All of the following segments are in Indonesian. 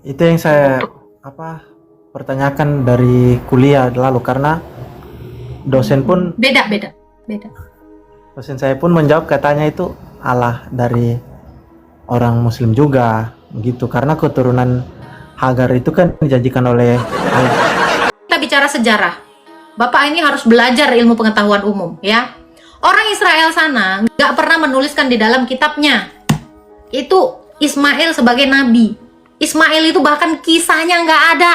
Itu yang saya apa pertanyakan dari kuliah lalu, karena dosen pun Beda, beda, beda. dosen saya pun menjawab katanya itu Allah dari orang Muslim juga begitu, karena keturunan Hagar itu kan dijanjikan oleh Allah. Kita bicara sejarah. Bapak ini harus belajar ilmu pengetahuan umum, ya. Orang Israel sana nggak pernah menuliskan di dalam kitabnya itu Ismail sebagai nabi. Ismail itu bahkan kisahnya nggak ada.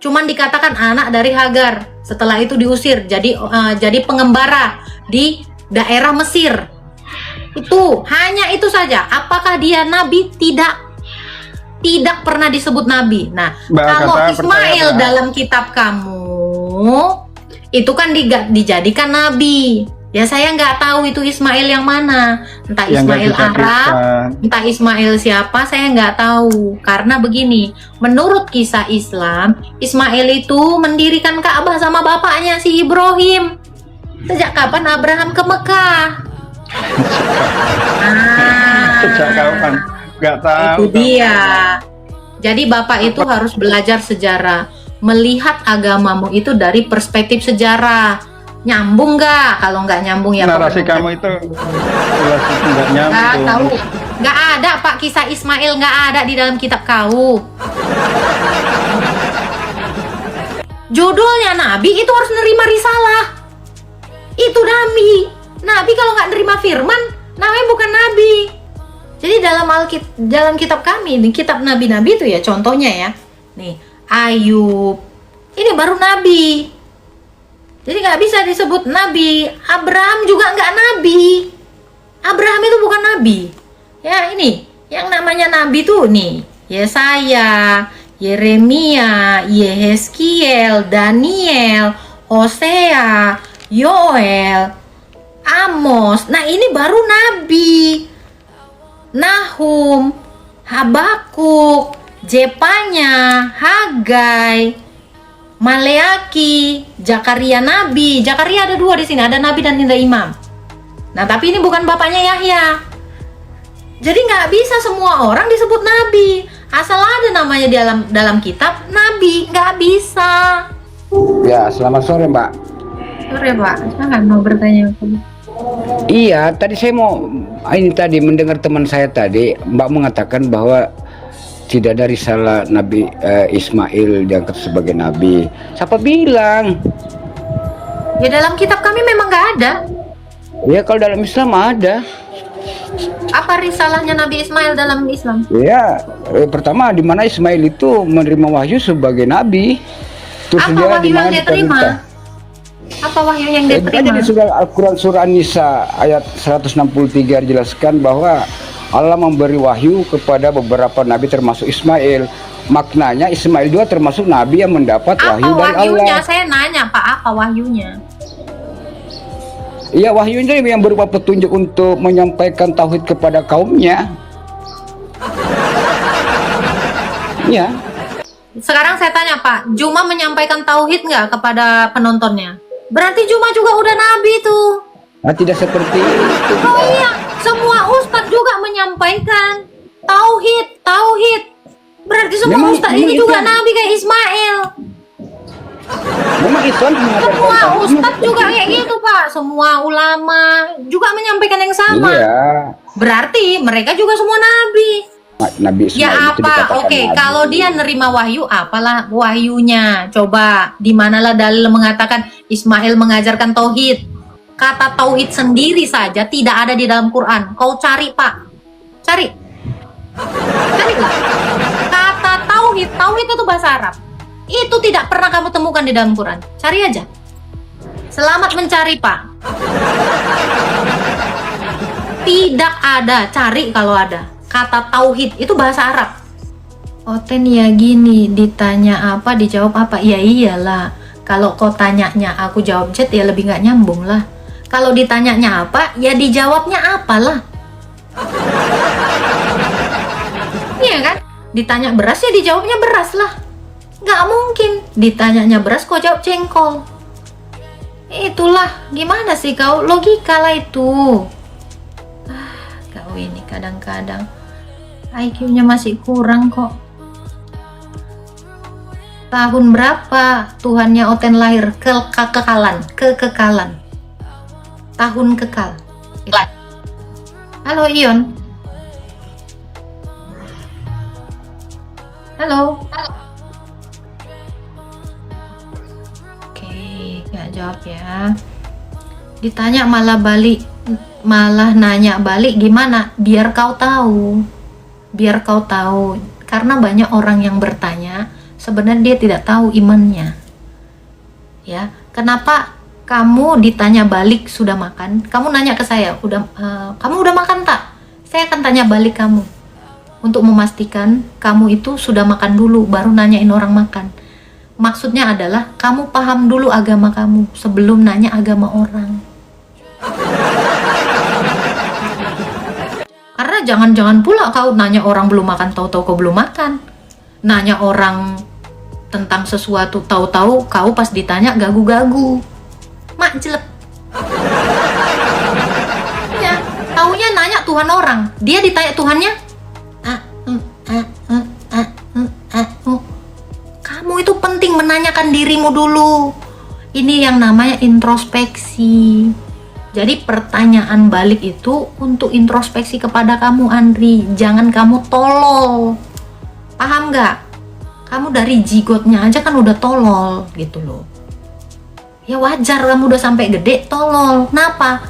Cuman dikatakan anak dari Hagar. Setelah itu diusir jadi pengembara di daerah Mesir. Itu hanya itu saja. Apakah dia nabi? Tidak pernah disebut nabi. Nah, kalau Ismail dalam kitab kamu itu kan dijadikan nabi. Ya saya nggak tahu itu Ismail yang mana. Entah Ismail Arab, entah Ismail siapa, saya nggak tahu. Karena begini, menurut kisah Islam, Ismail itu mendirikan Ka'bah sama bapaknya si Ibrahim. Sejak kapan Abraham ke Mekah? Sejak kapan? Nggak tahu. Itu dia. Jadi bapak itu harus belajar sejarah, melihat agamamu itu dari perspektif sejarah. Nyambung nggak? Kalau nggak nyambung ya narasi kamu itu nggak nyambung. Nggak tahu. Nggak ada Pak, kisah Ismail nggak ada di dalam kitab kau. Judulnya nabi itu harus nerima risalah. Itu nabi. Nabi kalau nggak nerima firman, namanya bukan nabi. Jadi dalam kitab kami, di kitab nabi-nabi itu ya, contohnya ya, nih Ayub, ini baru nabi. Jadi nggak bisa disebut nabi. Abraham juga nggak nabi. Abraham itu bukan nabi. Ya ini, yang namanya nabi tuh nih, Yesaya, Yeremia, Yehezkiel, Daniel, Hosea, Yoel, Amos. Nah ini baru nabi. Nahum, Habakuk, Jepanya, Hagai, Maleaki, Zakaria nabi. Zakaria ada 2 di sini, ada nabi dan ada imam. Nah, tapi ini bukan bapaknya Yahya. Jadi nggak bisa semua orang disebut nabi. Asal ada namanya di dalam kitab nabi, nggak bisa. Ya, selamat sore, Mbak. Sore, Pak. Jangan mau bertanya. Iya, tadi saya mau mendengar teman saya tadi, Mbak mengatakan bahwa tidak ada risalah Nabi Ismail diangkat sebagai nabi. Siapa bilang? Ya dalam kitab kami memang nggak ada. Ya kalau dalam Islam ada. Apa risalahnya Nabi Ismail dalam Islam? Ya, pertama di mana Ismail itu menerima wahyu sebagai nabi. Terus Apa dia wahyu di mana yang dia terima? diperintah. Apa wahyu yang dia Tadi terima? di Al-Quran surah An-Nisa ayat 163 dijelaskan bahwa Allah memberi wahyu kepada beberapa nabi termasuk Ismail. Maknanya Ismail juga termasuk nabi yang mendapat Apa wahyu dari wahyunya? Allah. Saya nanya Pak, apa wahyunya? Iya, wahyunya yang berupa petunjuk untuk menyampaikan tauhid kepada kaumnya. Iya. Sekarang saya tanya Pak, Juma menyampaikan tauhid nggak kepada penontonnya? Berarti Juma juga udah nabi tuh. Nah, tidak seperti itu. Oh iya, semua ustadz juga menyampaikan tauhid. Berarti semua ustadz ini juga nabi kayak Ismail. Memang Islam mengajarkan Semua tauhid. ustadz juga kayak gitu Pak. Semua ulama juga menyampaikan yang sama. Iya. Berarti mereka juga semua nabi. Nabi Ismail Ya itu apa? dikatakan Oke, nabi. kalau dia nerima wahyu, apalah wahyunya? Coba, di manalah dalil mengatakan Ismail mengajarkan tauhid? Kata tauhid sendiri saja tidak ada di dalam Quran. Kau cari Pak, cari lah. Kata tauhid itu bahasa Arab. Itu tidak pernah kamu temukan di dalam Quran. Cari aja. Selamat mencari Pak. Tidak ada, cari kalau ada. Kata tauhid itu bahasa Arab. Oten ya gini, ditanya apa dijawab apa? Ya iyalah. Kalau kau tanyanya aku jawab Z ya lebih nggak nyambung lah. Kalau ditanyanya apa ya dijawabnya apalah. Iya kan? Ditanya beras ya dijawabnya beras lah. Nggak mungkin ditanyanya beras kau jawab jengkol. Itulah gimana sih kau, logika lah itu. Kau ini kadang-kadang IQ-nya masih kurang kok. Tahun berapa Tuhannya Oten lahir? Kekekalan. Tahun kekal. Halo Ion. Halo. Oke, nggak jawab ya. Ditanya malah nanya balik gimana? Biar kau tahu. Karena banyak orang yang bertanya, sebenarnya dia tidak tahu imannya. Ya, kenapa kamu ditanya balik sudah makan? Kamu nanya ke saya, kamu udah makan tak? Saya akan tanya balik kamu untuk memastikan kamu itu sudah makan dulu, baru nanyain orang makan. Maksudnya adalah kamu paham dulu agama kamu sebelum nanya agama orang. Karena jangan-jangan pula kau nanya orang belum makan, tahu-tahu kau belum makan. Nanya orang tentang sesuatu, tahu-tahu kau pas ditanya gagu-gagu. Mak jelek. Ya, taunya nanya Tuhan orang. Dia ditanya Tuhannya, kamu itu penting menanyakan dirimu dulu. Ini yang namanya introspeksi. Jadi pertanyaan balik itu untuk introspeksi kepada kamu, Andri. Jangan kamu tolol. Paham nggak? Kamu dari jigotnya aja kan udah tolol gitu loh. Ya wajar kamu udah sampai gede tolol. Kenapa?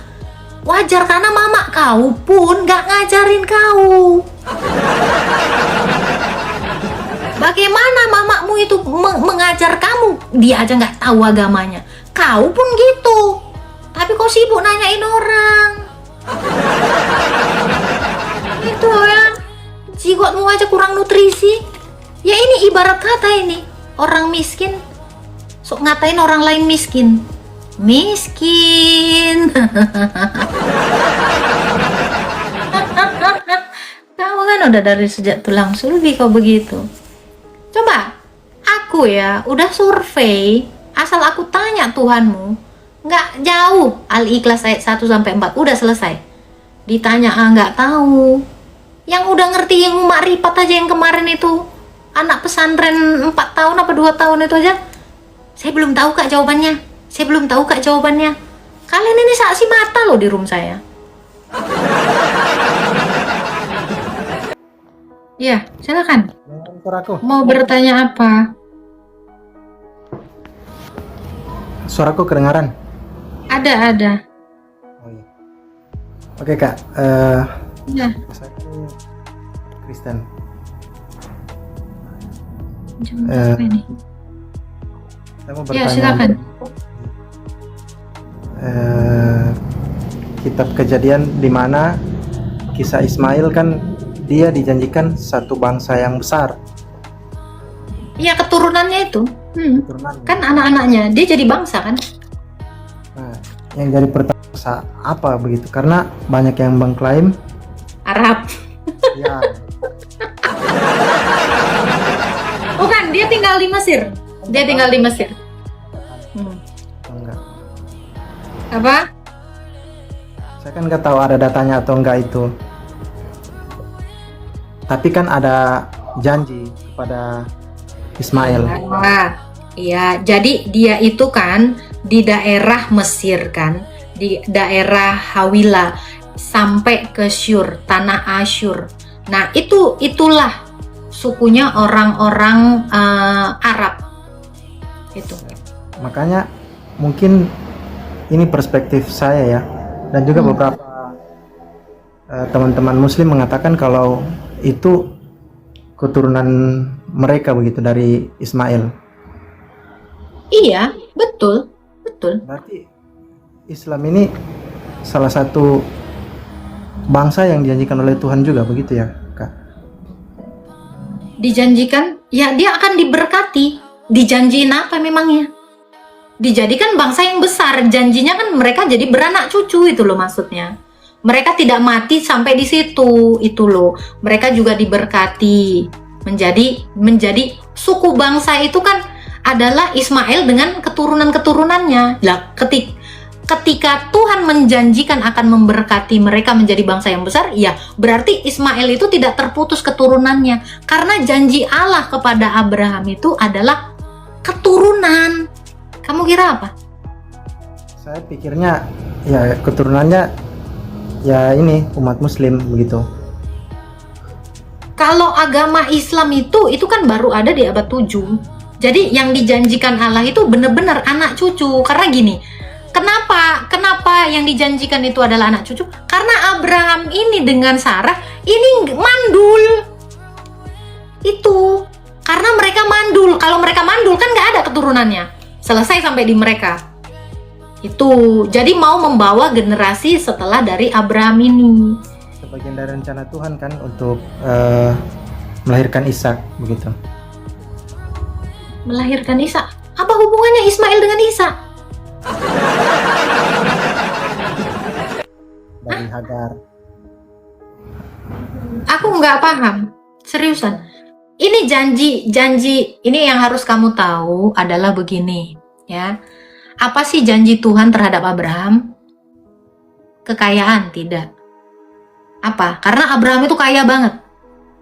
Wajar karena mama kau pun nggak ngajarin kau. Bagaimana mamamu itu mengajar kamu? Dia aja nggak tahu agamanya. Kau pun gitu. Tapi kau sibuk nanyain orang. Itu ya. Jigotmu aja kurang nutrisi. Ya ini ibarat kata ini. Orang miskin sok ngatain orang lain miskin. Miskin. Kamu kan udah dari sejak tulang sulbi kau begitu. Coba, aku ya udah survei, asal aku tanya Tuhanmu, nggak jauh Al-Ikhlas ayat 1-4, udah selesai. Ditanya nggak tahu. Yang udah ngerti yang makrifat aja yang kemarin itu, anak pesantren 4 tahun apa 2 tahun itu aja, saya belum tahu kak jawabannya. Kalian ini saksi mata loh di room saya. Ya, silakan. Suaraku. Mau bertanya apa? Suaraku kedengaran? Ada. Oh, iya. Oke kak, Ya, saya ini Kristen. jam berapa ini? Saya mau Ya, bertanya. silakan. Kitab Kejadian di mana kisah Ismail kan dia dijanjikan satu bangsa yang besar. Iya, keturunannya itu. Keturunannya. Kan anak-anaknya dia jadi bangsa kan? Nah, yang jadi pertanyaan apa begitu? Karena banyak yang mengklaim Arab. ya Bukan, dia tinggal di Mesir. enggak. Apa? Saya kan nggak tahu ada datanya atau enggak itu. Tapi kan ada janji kepada Ismail. Iya, jadi dia itu kan di daerah Mesir kan, di daerah Hawila sampai ke Syur, tanah Asyur. Nah, itulah sukunya orang-orang Arab. Itu. Makanya mungkin ini perspektif saya ya, dan juga beberapa teman-teman Muslim mengatakan kalau itu keturunan mereka begitu dari Ismail. Iya, betul. Berarti Islam ini salah satu bangsa yang dijanjikan oleh Tuhan juga begitu ya, Kak? Dijanjikan, ya dia akan diberkati. Dijanjiin apa memangnya? Dijadikan bangsa yang besar. Janjinya kan mereka jadi beranak cucu, itu loh maksudnya. Mereka tidak mati sampai di situ, itu loh. Mereka juga diberkati menjadi suku bangsa itu kan adalah Ismail dengan keturunan-keturunannya. Lah, ketika Tuhan menjanjikan akan memberkati mereka menjadi bangsa yang besar, ya berarti Ismail itu tidak terputus keturunannya. Karena janji Allah kepada Abraham itu adalah keturunan. Kamu kira apa? Saya pikirnya ya keturunannya ya ini umat muslim begitu. Kalau agama Islam itu kan baru ada di abad 7. Jadi yang dijanjikan Allah itu benar-benar anak cucu. Karena gini, kenapa yang dijanjikan itu adalah anak cucu? Karena Abraham ini dengan Sarah ini mandul. Itu karena mereka mandul. Kalau mereka mandul kan nggak ada keturunannya. Selesai sampai di mereka. Itu jadi mau membawa generasi setelah dari Abraham ini. Sebagian dari rencana Tuhan kan untuk melahirkan Ishak begitu. Melahirkan Ishak. Apa hubungannya Ismail dengan Ishak? Dari Hagar. Aku nggak paham. Seriusan. Ini janji ini yang harus kamu tahu adalah begini, ya. Apa sih janji Tuhan terhadap Abraham? Kekayaan, tidak. Apa? Karena Abraham itu kaya banget.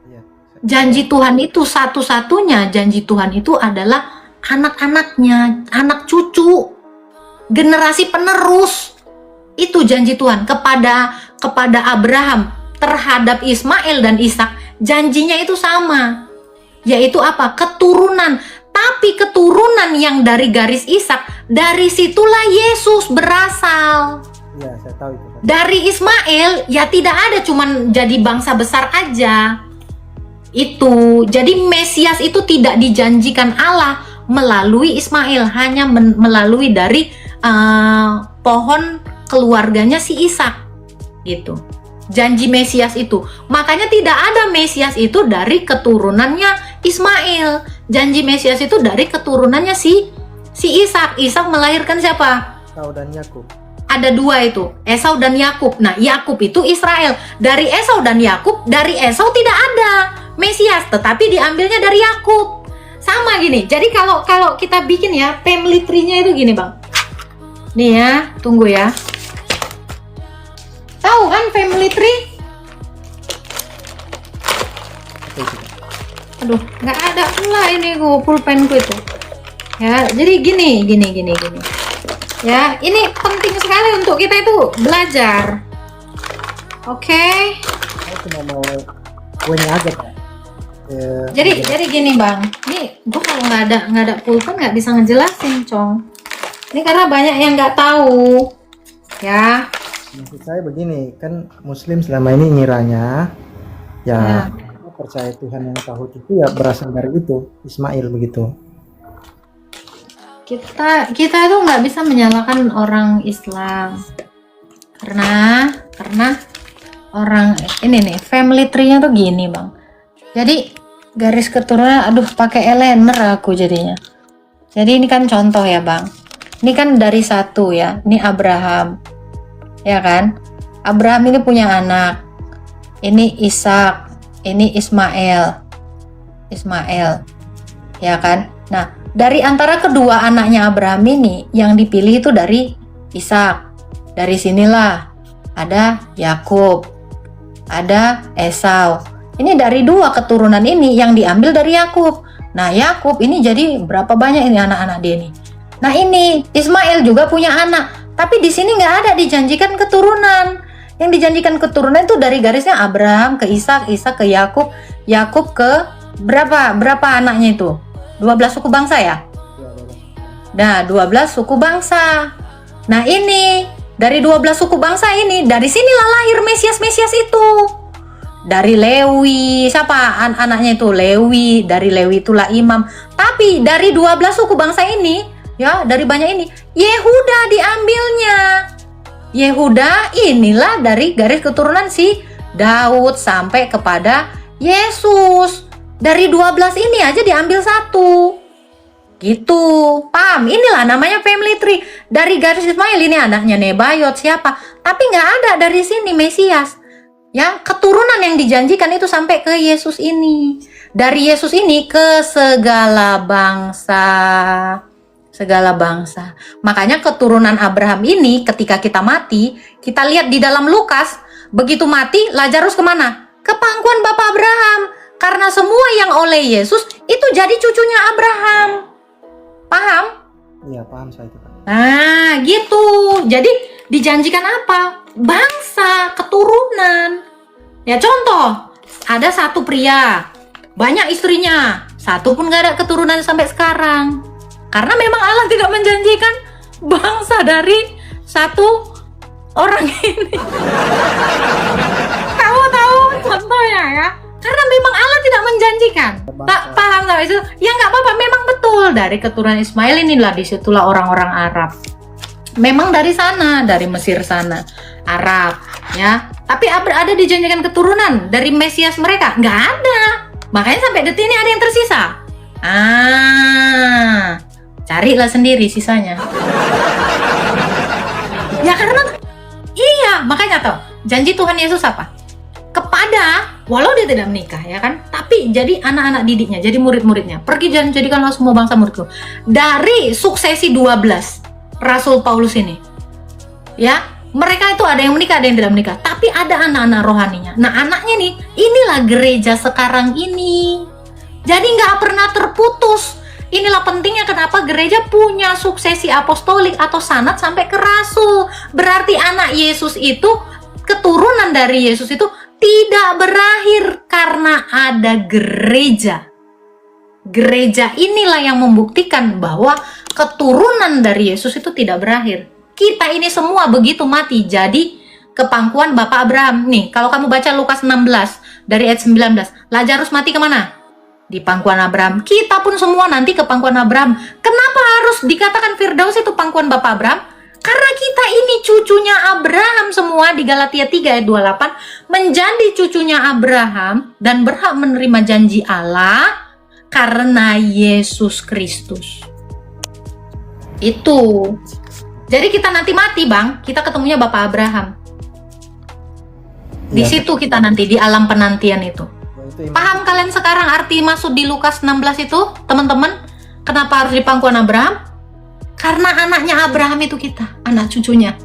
Iya. Janji Tuhan itu satu-satunya janji Tuhan itu adalah anak-anaknya, anak cucu, generasi penerus. Itu janji Tuhan kepada Abraham terhadap Ismail dan Ishak. Janjinya itu sama. Yaitu apa? Keturunan. Tapi keturunan yang dari garis Ishak, dari situlah Yesus berasal. Iya, saya tahu itu. Dari Ismail ya tidak ada cuman jadi bangsa besar aja. Itu. Jadi Mesias itu tidak dijanjikan Allah melalui Ismail, hanya melalui dari pohon keluarganya si Ishak. Gitu. Janji Mesias itu. Makanya tidak ada Mesias itu dari keturunannya Ismail. Janji Mesias itu dari keturunannya si Ishak. Ishak melahirkan siapa? Esau dan Yakub. Ada dua itu, Esau dan Yakub. Nah, Yakub itu Israel. Dari Esau dan Yakub, dari Esau tidak ada Mesias, tetapi diambilnya dari Yakub. Sama gini. Jadi kalau kita bikin ya, family tree-nya itu gini, Bang. Nih ya, tunggu ya. Tahu kan family tree? Aduh, nggak ada pula ini pulpenku itu. Ya, jadi gini. Ya, ini penting sekali untuk kita itu belajar. Oke. Saya cuma mau kuenya aja, Pak. Jadi gini, Bang. Ini gua kalau nggak ada pulpen nggak bisa ngejelasin, Cong. Ini karena banyak yang nggak tahu. Ya. Maksud saya begini, kan Muslim selama ini ngiranya ya percaya Tuhan yang tauhid itu ya berasal dari itu Ismail begitu. Kita itu nggak bisa menyalahkan orang Islam karena orang ini nih family tree-nya tuh gini, Bang. Jadi garis keturunan, aduh pakai eyeliner aku jadinya. Jadi ini kan contoh ya, Bang. Ini kan dari satu ya. Ini Abraham. Ya kan? Abraham ini punya anak. Ini Ishak, ini Ismail. Ya kan? Nah, dari antara kedua anaknya Abraham ini yang dipilih itu dari Ishak. Dari sinilah ada Yakub, ada Esau. Ini dari dua keturunan ini yang diambil dari Yakub. Nah, Yakub ini jadi berapa banyak ini anak-anak dia nih. Nah, ini Ismail juga punya anak. Tapi di sini nggak ada dijanjikan keturunan. Yang dijanjikan keturunan itu dari garisnya Abraham ke Ishak, Ishak ke Yakub, Yakub ke berapa anaknya itu? 12 suku bangsa ya? Nah, 12 suku bangsa. Nah, ini dari 12 suku bangsa ini, dari sinilah lahir Mesias itu. Dari Lewi, siapa anaknya itu? Lewi, dari Lewi itulah imam. Tapi dari 12 suku bangsa ini, ya, dari banyak ini, Yehuda diambilnya. Yehuda inilah dari garis keturunan si Daud sampai kepada Yesus. Dari 12 ini aja diambil satu. Gitu. Paham? Inilah namanya family tree. Dari garis Ismail ini anaknya Nebayot siapa? Tapi nggak ada dari sini Mesias. Ya, keturunan yang dijanjikan itu sampai ke Yesus ini. Dari Yesus ini ke segala bangsa. Segala bangsa. Makanya keturunan Abraham ini ketika kita mati, kita lihat di dalam Lukas, begitu mati Lazarus kemana? Ke pangkuan Bapak Abraham. Karena semua yang oleh Yesus itu jadi cucunya Abraham. Paham? Iya, paham saya itu, Kak. Nah, gitu. Jadi dijanjikan apa? Bangsa, keturunan. Ya contoh, ada satu pria, banyak istrinya, satu pun gak ada keturunan sampai sekarang. Karena memang Allah tidak menjanjikan bangsa dari satu orang ini. Kamu tahu contohnya ya? Karena memang Allah tidak menjanjikan. Tak paham sampai itu? Ya nggak apa-apa, memang betul dari keturunan Ismail inilah disitulah orang-orang Arab. Memang dari sana, dari Mesir sana, Arab, ya. Tapi ada dijanjikan keturunan dari Mesias mereka? Nggak ada. Makanya sampai detik ini ada yang tersisa. Carilah sendiri sisanya. Ya karena iya, makanya toh janji Tuhan Yesus apa? Kepada, walau dia tidak menikah ya kan, tapi jadi anak-anak didiknya, jadi murid-muridnya. Pergi dan jadikanlah semua bangsa muridku. Dari suksesi 12 Rasul Paulus ini, ya, mereka itu ada yang menikah, ada yang tidak menikah, tapi ada anak-anak rohaninya. Nah anaknya nih, inilah gereja sekarang ini. Jadi nggak pernah terputus. Inilah pentingnya kenapa gereja punya suksesi apostolik atau sanad sampai ke rasul. Berarti anak Yesus itu, keturunan dari Yesus itu tidak berakhir karena ada gereja. Gereja inilah yang membuktikan bahwa keturunan dari Yesus itu tidak berakhir. Kita ini semua begitu mati jadi kepangkuan Bapak Abraham. Nih, kalau kamu baca Lukas 16 dari ayat 19, Lazarus mati kemana? Di pangkuan Abraham. Kita pun semua nanti ke pangkuan Abraham. Kenapa harus dikatakan Firdaus itu pangkuan Bapak Abraham? Karena kita ini cucunya Abraham semua. Di Galatia 3 ayat 28, menjadi cucunya Abraham dan berhak menerima janji Allah karena Yesus Kristus. Itu. Jadi kita nanti mati, Bang, kita ketemunya Bapak Abraham. Di situ kita nanti di alam penantian itu. Paham kalian sekarang arti masuk di Lukas 16 itu, teman-teman? Kenapa harus di pangkuan Abraham? Karena anaknya Abraham itu kita, anak cucunya.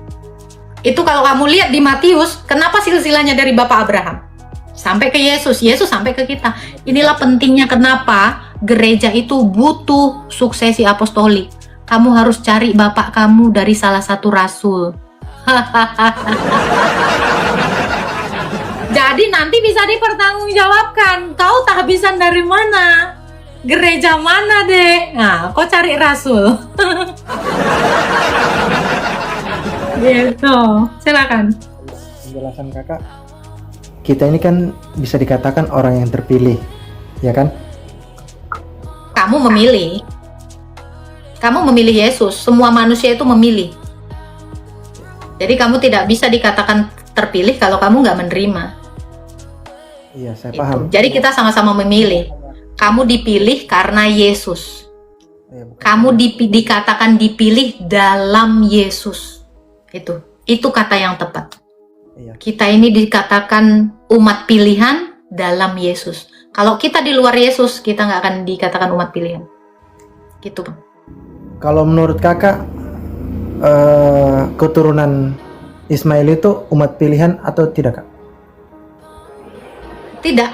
Itu kalau kamu lihat di Matius, kenapa silsilahnya dari Bapak Abraham sampai ke Yesus, Yesus sampai ke kita. Inilah pentingnya kenapa gereja itu butuh suksesi apostolik. Kamu harus cari bapak kamu dari salah satu rasul. Jadi nanti bisa dipertanggungjawabkan. Kau tahbisan dari mana? Gereja mana, Dek? Nah, kau cari rasul. Gitu. Silakan. Penjelasan Kakak. Kita ini kan bisa dikatakan orang yang terpilih, ya kan? Kamu memilih. Kamu memilih Yesus. Semua manusia itu memilih. Jadi kamu tidak bisa dikatakan terpilih kalau kamu nggak menerima. Iya, saya Itu. paham. Jadi kita sama-sama memilih. Kamu dipilih karena Yesus. Iya, bukan. Kamu dikatakan dipilih dalam Yesus. Itu kata yang tepat. Iya. Kita ini dikatakan umat pilihan dalam Yesus. Kalau kita di luar Yesus, kita nggak akan dikatakan umat pilihan. Gitu, Bang. Kalau menurut Kakak, keturunan Ismail itu umat pilihan atau tidak, Kak? Tidak.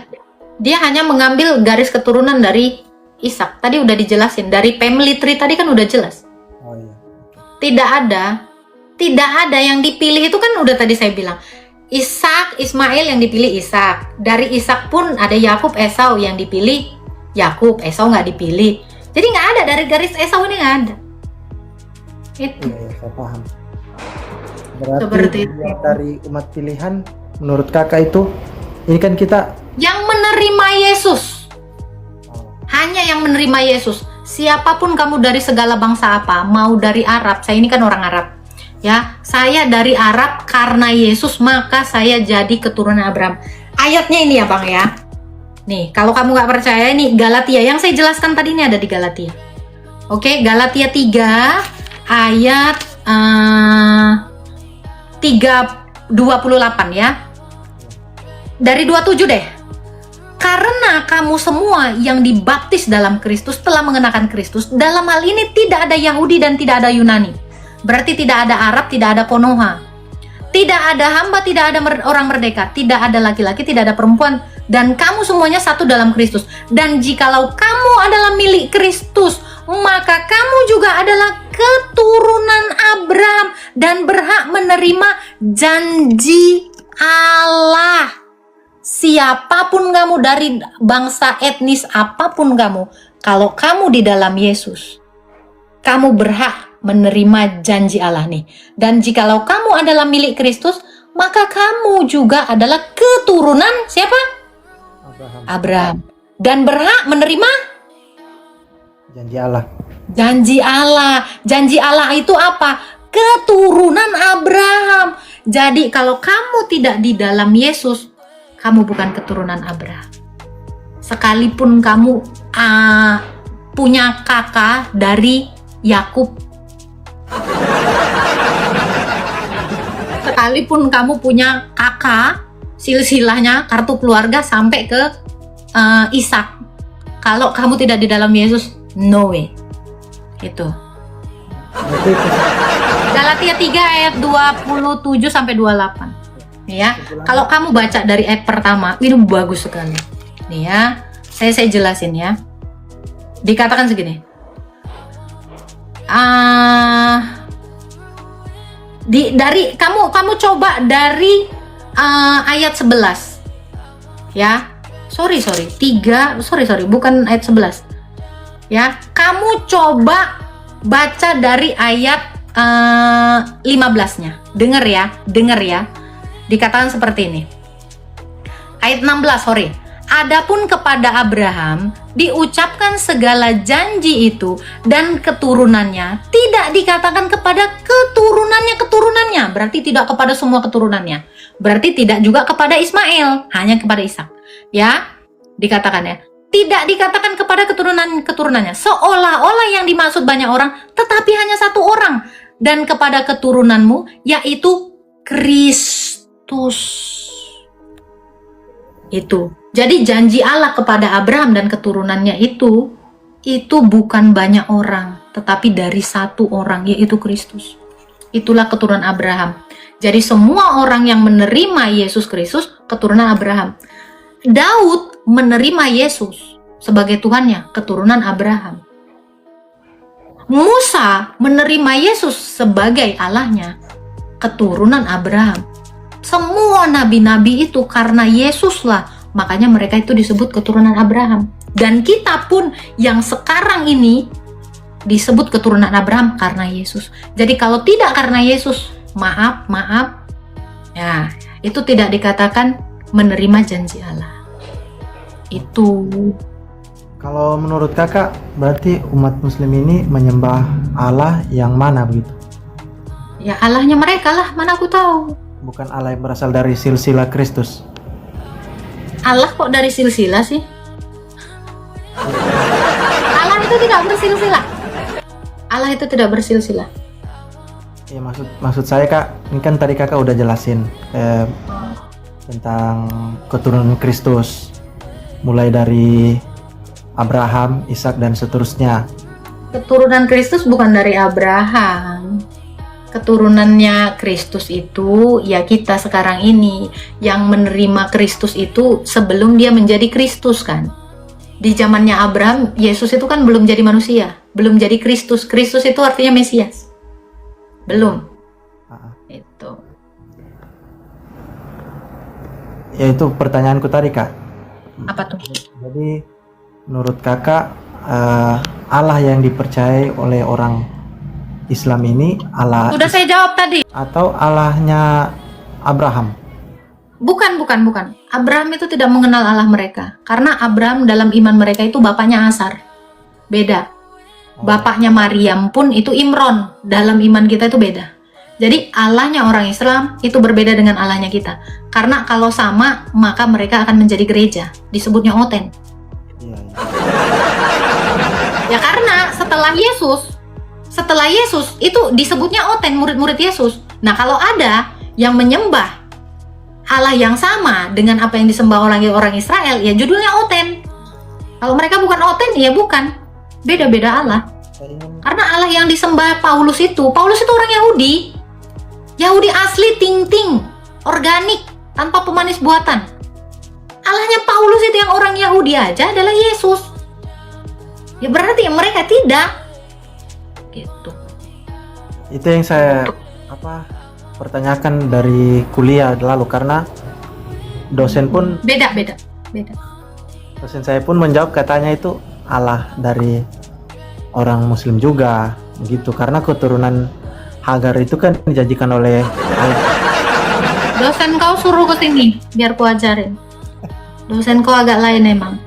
Dia hanya mengambil garis keturunan dari Ishak. Tadi udah dijelasin. Dari family tree tadi kan udah jelas. Oh iya. Tidak ada yang dipilih itu kan udah tadi saya bilang. Ishak, Ismail yang dipilih Ishak. Dari Ishak pun ada Yakub, Esau yang dipilih Yakub. Esau nggak dipilih. Jadi nggak ada dari garis Esau ini nggak ada. Itu. Iya, saya paham. Berarti Seperti itu. dari umat pilihan, menurut Kakak itu, ini kan kita Yang menerima Yesus. Hanya yang menerima Yesus. Siapapun kamu dari segala bangsa apa, mau dari Arab, saya ini kan orang Arab. Ya, saya dari Arab karena Yesus, maka saya jadi keturunan Abraham. Ayatnya ini ya, Bang ya. Nih, kalau kamu nggak percaya, ini Galatia. Yang saya jelaskan tadi ini ada di Galatia. Oke, Galatia 3 ayat 3:28 ya. Dari 27 deh. Karena kamu semua yang dibaptis dalam Kristus telah mengenakan Kristus. Dalam hal ini tidak ada Yahudi dan tidak ada Yunani. Berarti tidak ada Arab, tidak ada Konoha. Tidak ada hamba, tidak ada orang merdeka. Tidak ada laki-laki, tidak ada perempuan. Dan kamu semuanya satu dalam Kristus. Dan jikalau kamu adalah milik Kristus, maka kamu juga adalah keturunan Abraham dan berhak menerima janji Allah. Siapapun kamu, dari bangsa etnis apapun kamu, kalau kamu di dalam Yesus, kamu berhak menerima janji Allah nih. Dan jikalau kamu adalah milik Kristus, maka kamu juga adalah keturunan siapa? Abraham. Dan berhak menerima janji Allah. janji Allah. Janji Allah itu apa? Keturunan Abraham. Jadi kalau kamu tidak di dalam Yesus, kamu bukan keturunan Abraham. Sekalipun kamu punya kakak dari Yakub, sekalipun kamu punya kakak, silsilahnya kartu keluarga sampai ke Ishak, kalau kamu tidak di dalam Yesus, no way. Itu Berarti Galatia 3 ayat 27 sampai 28. Nih ya, kalau kamu baca dari ayat pertama, ini bagus sekali. Nih ya, saya jelasin ya. Dikatakan segini. Dari kamu coba dari ayat 11. Ya. Sorry, bukan ayat 11. Ya, kamu coba baca dari ayat 15-nya. Dengar ya. Dikatakan seperti ini. Ayat 16, sorry. Adapun kepada Abraham diucapkan segala janji itu dan keturunannya, tidak dikatakan kepada keturunannya, berarti tidak kepada semua keturunannya. Berarti tidak juga kepada Ismail, hanya kepada Ishak. Ya, dikatakan ya. Tidak dikatakan kepada keturunannya, seolah-olah yang dimaksud banyak orang, tetapi hanya satu orang, dan kepada keturunanmu, yaitu Kristus. Itu. Jadi janji Allah kepada Abraham dan keturunannya itu bukan banyak orang, tetapi dari satu orang, yaitu Kristus. Itulah keturunan Abraham. Jadi semua orang yang menerima Yesus Kristus, keturunan Abraham. Daud menerima Yesus sebagai Tuhannya, keturunan Abraham. Musa menerima Yesus sebagai Allahnya, keturunan Abraham. Semua nabi-nabi itu karena Yesuslah, makanya mereka itu disebut keturunan Abraham. Dan kita pun yang sekarang ini disebut keturunan Abraham karena Yesus. Jadi kalau tidak karena Yesus, maaf, ya itu tidak dikatakan menerima janji Allah. Itu. kalau menurut kakak, berarti umat muslim ini menyembah Allah yang mana begitu? Ya Allahnya mereka lah, mana aku tahu. Bukan Allah yang berasal dari silsilah Kristus. Allah kok dari silsilah sih? Allah itu tidak bersilsilah. Allah itu tidak bersilsilah. Ya maksud saya kak, ini kan tadi kakak udah jelasin tentang keturunan Kristus, mulai dari Abraham, Ishak dan seterusnya. Keturunan Kristus bukan dari Abraham. Keturunannya Kristus itu ya kita sekarang ini yang menerima Kristus itu sebelum dia menjadi Kristus kan. Di zamannya Abraham, Yesus itu kan belum jadi manusia, belum jadi Kristus. Kristus itu artinya Mesias. Belum. Itu. Ya itu pertanyaanku tadi kak. Apa tuh? Jadi menurut kakak Allah yang dipercayai oleh orang Islam ini Allah Sudah saya jawab tadi. atau Allahnya Abraham? Bukan. Abraham itu tidak mengenal Allah mereka. Karena Abraham dalam iman mereka itu bapaknya Asar. Beda. Bapaknya Maryam pun itu Imron. Dalam iman kita itu beda. Jadi Allahnya orang Islam itu berbeda dengan Allahnya kita. Karena kalau sama, maka mereka akan menjadi gereja. Disebutnya Oten. Iya. Ya karena setelah Yesus itu disebutnya Oten, murid-murid Yesus. Nah kalau ada yang menyembah Allah yang sama dengan apa yang disembah orang Israel, ya judulnya Oten. Kalau mereka bukan Oten, ya bukan. Beda-beda Allah. Karena Allah yang disembah Paulus itu orang Yahudi. Yahudi asli, ting-ting, organik, tanpa pemanis buatan. Allahnya Paulus itu yang orang Yahudi aja adalah Yesus. Ya berarti mereka tidak. Gitu. Itu yang saya pertanyakan dari kuliah lalu, karena dosen Beda. saya pun menjawab katanya itu Allah dari orang Muslim juga begitu, karena keturunan Hagar itu kan dijanjikan oleh Allah. Dosen kau suruh ke sini biar ku ajarin. Dosen kau agak lain emang.